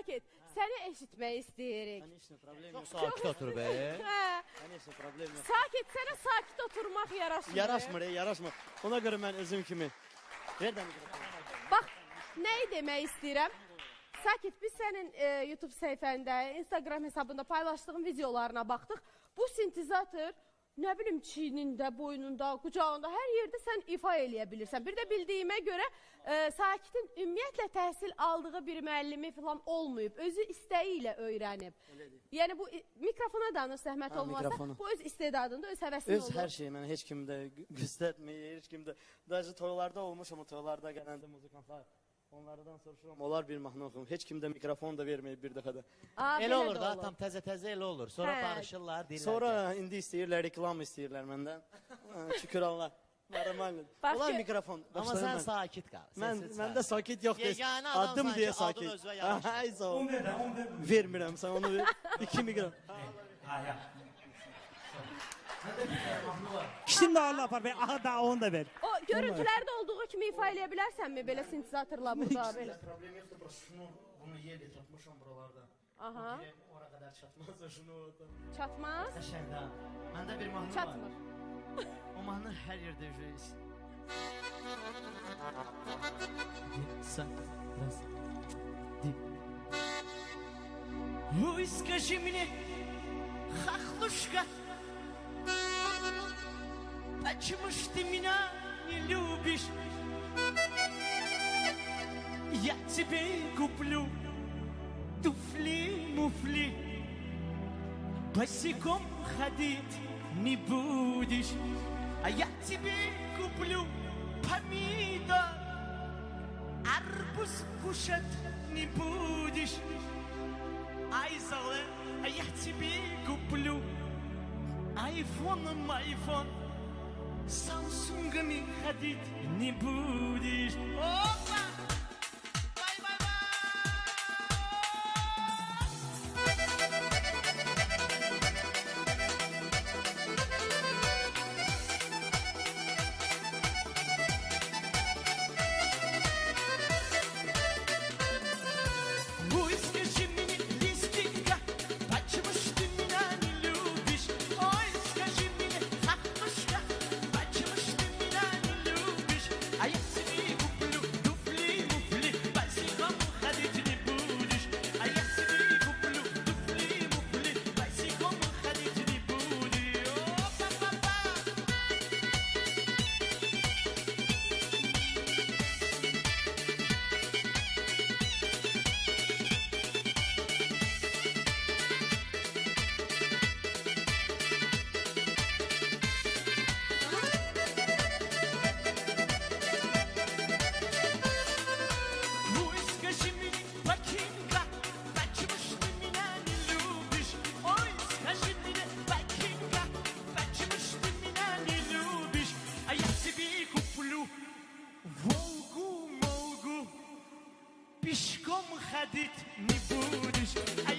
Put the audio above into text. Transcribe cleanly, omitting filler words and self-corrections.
Sakit, səni eşitmək istəyirik. Конечно, problem yok. Sakit otur be. Конечно, problem yok. Sakit, sənə sakit oturmaq yaraşmır. Yaraşmır. Ona göre ben özüm kimi. Ver de mikrofonu. Bax, nəyi demək istəyirəm? Sakit, biz sənin YouTube səhifəndə, Instagram hesabında paylaşdığın videolarına baxdıq. Bu sintezator, nə bilim, çiynində, boynunda, qucağında, hər yerdə sən ifa eləyə bilirsən. Bir də bildiyimə görə Sakitin ümumiyyətlə təhsil aldığı bir müəllimi falan olmayıb. Özü istəyi ilə öyrənib. Yəni bu mikrofona danır zəhmət olmasa. Mikrofona. Bu öz istedadında, öz həvəsində olur. Öz her şeyi ben hiç kimde göstermeyi, hiç kimde. Daha toylarda olmuş ama toylarda genelde müzikanlar. Onlardan soruşuram. Onlar bir mahnı oxuyum. Heç kimdə mikrofon da verməyib bir dəfə də. Elə olur da, tam təzə elə olur. Sonra barışırlar, deyirlər. Sonra indi istəyirlər, reklam istəyirlər məndən. Şükür Allah. Normaldir. Onlar mikrofon. Amma sən sakit qal. Məndə sakit yoxdur. Yeganə adam Adım sanki deyə adın sakit. özünə yaraşır. Ay sağ ol. Vermirəm sən onu ver. 2 mikrofon. Şimdi Allah var be. Aha da onu da ver. O görüntülərdə olduğu kimi ifa eləyə bilərsənmi belə sintezatorla burada belə? Problem yoxdur. Bunu yerdə tapmışam buralarda. Aha. Ora qədər çatmaz şunu. Çatmaz? Qəşəngdə. Məndə bir mahnı var. Çatmır. O mahnı hər yerdə ücretsiz. Sen раз. Ой, скажи мне, хохлушка, почему ж ты меня не любишь? Я тебе куплю туфли-муфли, босиком ходить не будешь. А я тебе куплю помидор, арбуз кушать не будешь. Ай, золе, а я тебе куплю айфон, Самсунгами ходить не будешь. Опа! Пешком ходить не будешь.